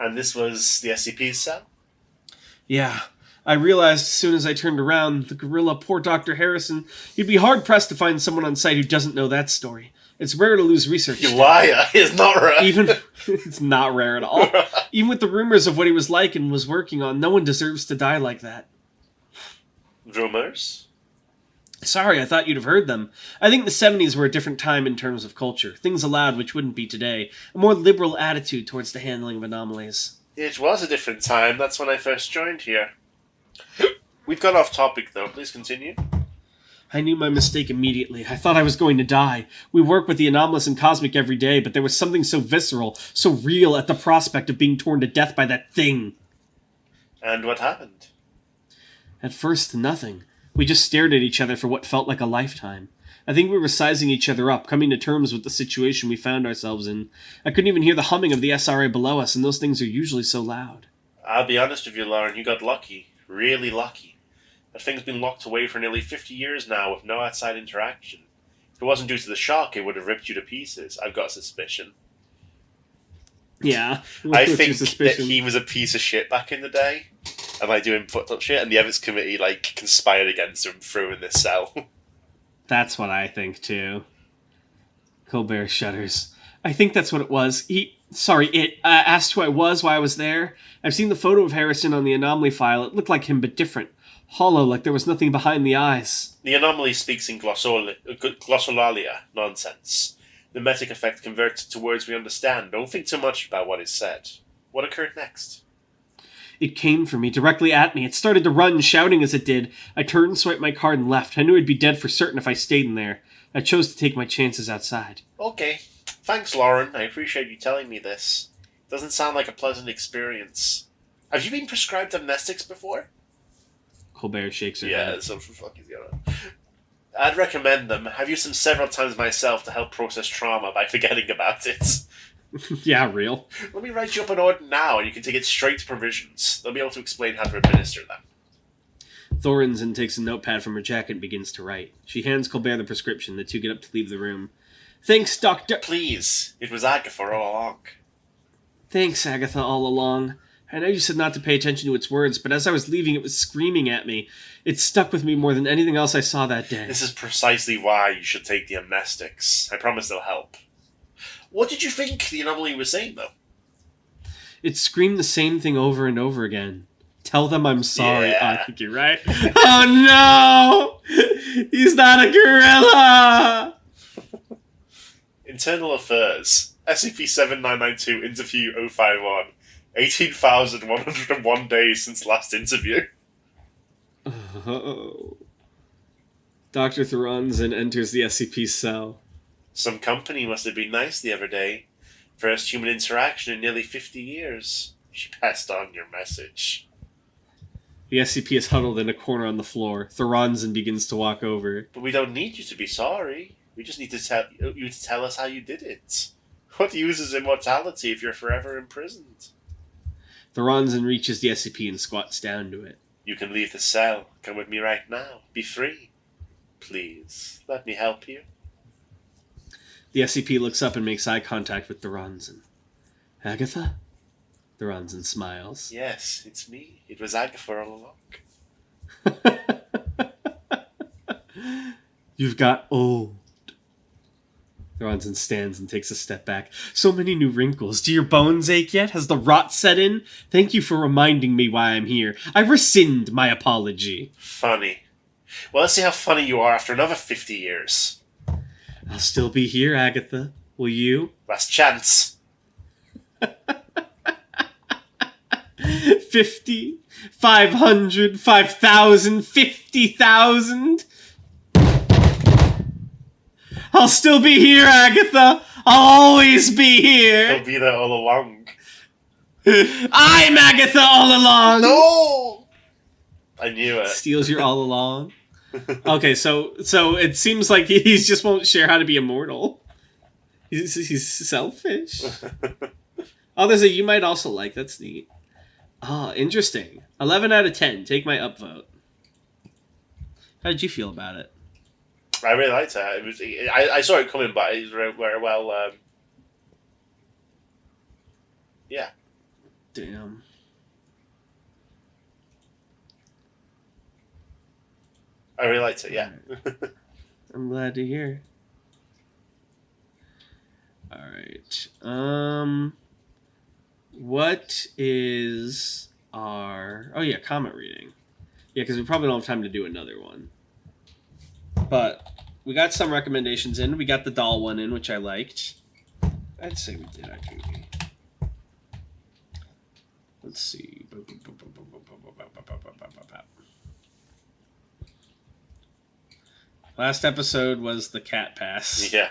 And this was the SCP's cell? Yeah. I realized as soon as I turned around, the gorilla, poor Dr. Harrison, you'd be hard-pressed to find someone on site who doesn't know that story. It's rare to lose research. You liar. It's not rare. It's not rare at all. Even with the rumors of what he was like and was working on, no one deserves to die like that. Rumors? Sorry, I thought you'd have heard them. I think the 70s were a different time in terms of culture. Things allowed which wouldn't be today. A more liberal attitude towards the handling of anomalies. It was a different time. That's when I first joined here. We've gone off topic, though. Please continue. I knew my mistake immediately. I thought I was going to die. We work with the anomalous and cosmic every day, but there was something so visceral, so real at the prospect of being torn to death by that thing. And what happened? At first, nothing. We just stared at each other for what felt like a lifetime. I think we were sizing each other up, coming to terms with the situation we found ourselves in. I couldn't even hear the humming of the SRA below us, and those things are usually so loud. I'll be honest with you, Lauren, you got lucky. Really lucky. That thing's been locked away for nearly 50 years now with no outside interaction. If it wasn't due to the shock, it would have ripped you to pieces. I've got a suspicion. Yeah. I think that he was a piece of shit back in the day, and doing fucked up shit, and the Evans Committee conspired against him, threw him in this cell. That's what I think too. Colbert shudders. I think that's what it was. It asked who I was, why I was there. I've seen the photo of Harrison on the anomaly file. It looked like him, but different. Hollow, like there was nothing behind the eyes. The anomaly speaks in glossolalia nonsense. The metic effect converts it to words we understand. Don't think too much about what is said. What occurred next? It came for me, directly at me. It started to run, shouting as it did. I turned, swiped my card, and left. I knew I'd be dead for certain if I stayed in there. I chose to take my chances outside. Okay. Thanks, Lauren. I appreciate you telling me this. Doesn't sound like a pleasant experience. Have you been prescribed amnestics before? Colbert shakes her Yeah, head. so for fuck is going on. I'd recommend them. I've used them several times myself to help process trauma by forgetting about it. Yeah, real. Let me write you up an order now, and you can take it straight to provisions. They'll be able to explain how to administer them. Thorensen takes a notepad from her jacket and begins to write. She hands Colbert the prescription. The two get up to leave the room. Thanks, Doctor... Please. It was Agatha all along. Thanks, Agatha, all along. I know you said not to pay attention to its words, but as I was leaving, it was screaming at me. It stuck with me more than anything else I saw that day. This is precisely why you should take the amnestics. I promise they'll help. What did you think the anomaly was saying, though? It screamed the same thing over and over again. Tell them I'm sorry. Yeah. Oh, I think you're right. Oh no! He's not a gorilla! Internal Affairs. SCP-7992 Interview 051. 18,101 days since last interview. Oh. Dr. Thorensen enters the SCP cell. Some company must have been nice the other day. First human interaction in nearly 50 years. She passed on your message. The SCP is huddled in a corner on the floor. Thorensen begins to walk over. But we don't need you to be sorry. We just need to tell you to tell us how you did it. What use is immortality if you're forever imprisoned? Thorensen reaches the SCP and squats down to it. You can leave the cell. Come with me right now. Be free. Please, let me help you. The SCP looks up and makes eye contact with Thorensen. Agatha? Thorensen smiles. Yes, it's me. It was Agatha all along. You've got old. Thorensen stands and takes a step back. So many new wrinkles. Do your bones ache yet? Has the rot set in? Thank you for reminding me why I'm here. I rescind my apology. Funny. Well, let's see how funny you are after another 50 years. I'll still be here, Agatha. Will you? Last chance. 50, 500, 5,000, 50,000. I'll still be here, Agatha. I'll always be here. He'll be there all along. I'm Agatha all along. No! I knew it. Steals your all along. Okay, so it seems like he just won't share how to be immortal. He's selfish. Oh, there's a you might also like. That's neat. Oh, interesting. 11 out of 10. Take my upvote. How did you feel about it? I really liked it. It was. I saw it coming, but it was very well. Yeah. Damn. I really liked it. Yeah. I'm glad to hear. All right. What is our... Oh, yeah, comment reading. Yeah, because we probably don't have time to do another one. But we got some recommendations in. We got the doll one in, which I liked. I'd say we did, actually. Let's see. Last episode was the cat pass. Yeah.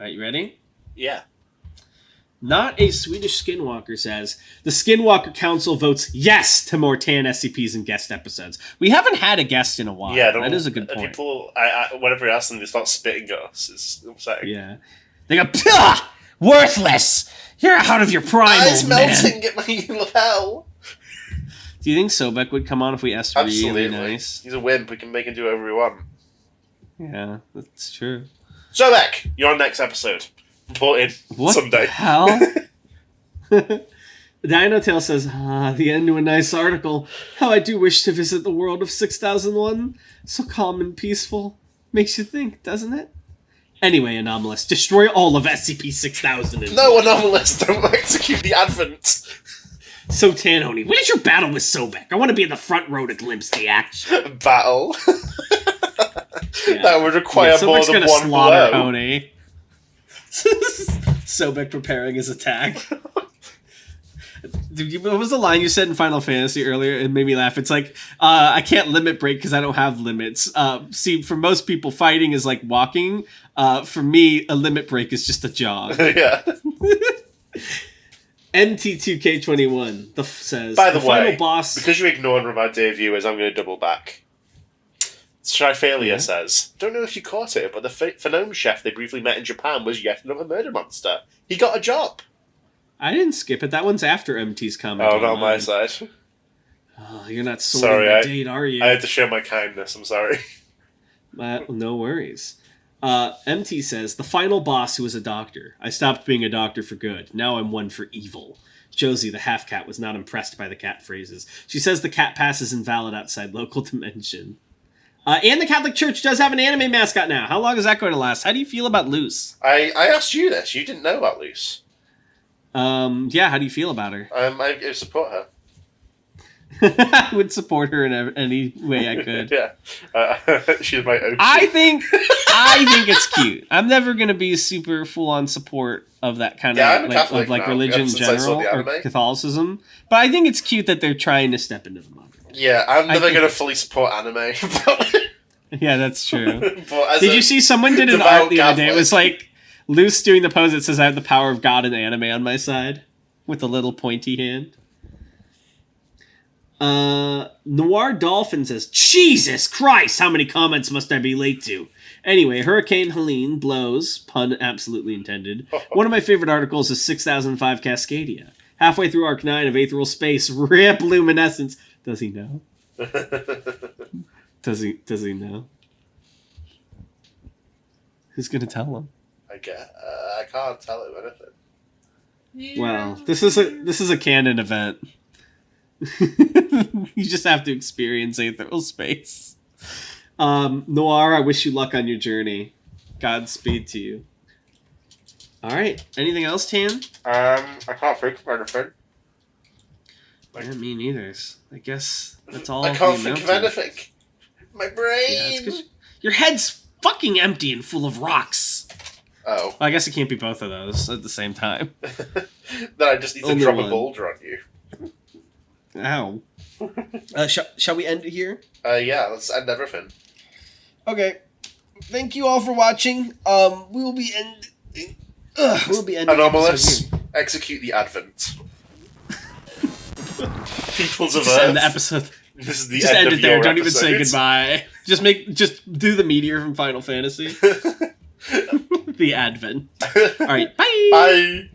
All right, you ready? Yeah. Not a Swedish Skinwalker says, the Skinwalker Council votes yes to more tan SCPs and guest episodes. We haven't had a guest in a while. Yeah, that is a good point. People, whenever I ask them, they start spitting at us. It's upsetting. Yeah. They go, "Pah! Worthless! You're out of your prime, Eyes old man." melting at my lapel. Do you think Sobek would come on if we asked Absolutely. really nice? He's a wimp. We can make him do whatever we want. Yeah, that's true. Sobek, you're on next episode. Report in What someday. the hell? Dino Tail says, the end to a nice article. How I do wish to visit the world of 6001. So calm and peaceful. Makes you think, doesn't it? Anyway, Anomalous, destroy all of SCP-6000. No, Anomalous, don't execute the Advent. So Tanoni, when is your battle with Sobek? I want to be in the front row to glimpse the action. Battle. Yeah. That would require more Sobek's than gonna one slaughter blow. Honey. Sobek preparing his attack. What was the line you said in Final Fantasy earlier? It made me laugh. It's like, I can't limit break because I don't have limits. See, for most people, fighting is like walking. For me, a limit break is just a jog. Yeah. MT2K21 says, By the way, final boss... because you ignored one of our day viewers, I'm going to double back. Triphalia says, don't know if you caught it, but the Phenome chef they briefly met in Japan was yet another murder monster. He got a job. I didn't skip it. That one's after MT's comment. Oh, not on my side. Oh, you're not sorting the date, are you? I had to show my kindness. I'm sorry. No worries. MT says, the final boss who was a doctor. I stopped being a doctor for good. Now I'm one for evil. Josie, the half-cat, was not impressed by the cat phrases. She says the cat pass is invalid outside local dimension. And the Catholic Church does have an anime mascot now. How long is that going to last? How do you feel about Luce? I asked you this. You didn't know about Luce. Yeah, how do you feel about her? I support her. I would support her in any way I could. Yeah. She's my OG. I think it's cute. I'm never going to be super full-on support of that kind of religion in general or Catholicism. But I think it's cute that they're trying to step into the modern. Yeah, I'm never going to fully support anime. Yeah, that's true. Did you see someone did an art the other day? It was like Luce doing the pose that says, I have the power of God and anime on my side. With a little pointy hand. Noir Dolphin says, Jesus Christ, how many comments must I be late to? Anyway, Hurricane Helene blows, pun absolutely intended. One of my favorite articles is 6005 Cascadia. Halfway through Arc 9 of Aetheral Space, rip luminescence. Does he know? Does he know? Who's gonna tell him? I can't tell him anything. Well, this is a canon event. You just have to experience Aetheral Space. Noir, I wish you luck on your journey. Godspeed to you. Alright, anything else, Tan? I can't think of anything. Yeah, me neither. I guess that's all. I can't think of anything. My brain! Yeah, it's 'cause your head's fucking empty and full of rocks. Oh. Well, I guess it can't be both of those at the same time. Then I just need to drop a boulder on you. Ow. Shall we end it here? Yeah, let's end everything. Okay. Thank you all for watching. We'll be ending. Anomalous, execute the Advent. Peoples of Just Earth. end the episode. This is the just end end of it there. your Don't even say episode. goodbye. Just do the meteor from Final Fantasy. The Advent. All right. Bye. Bye.